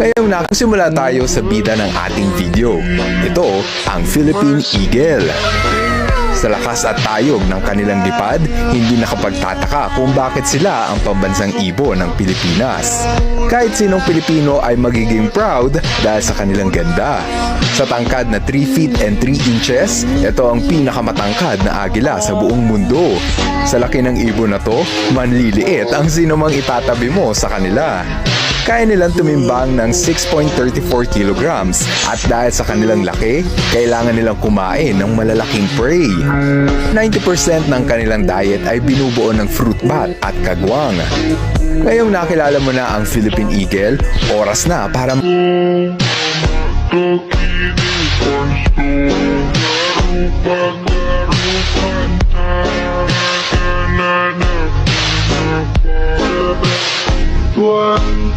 Ngayong nakasimula tayo sa bida ng ating video. Ito ang Philippine Eagle. Sa lakas at tayog ng kanilang lipad, hindi nakapagtataka kung bakit sila ang pambansang ibon ng Pilipinas. Kahit sinong Pilipino ay magiging proud dahil sa kanilang ganda. Sa tangkad na 3 feet and 3 inches, ito ang pinakamatangkad na agila sa buong mundo. Sa laki ng ibon na to, manliliit ang sinumang itatabi mo sa kanila. Kaya nilang tumimbang ng 6.34 kilograms at dahil sa kanilang laki, kailangan nilang kumain ng malalaking prey. 90% ng kanilang diet ay binubuo ng fruit bat at kagwang. Ngayong nakilala mo na ang Philippine Eagle, oras na para What?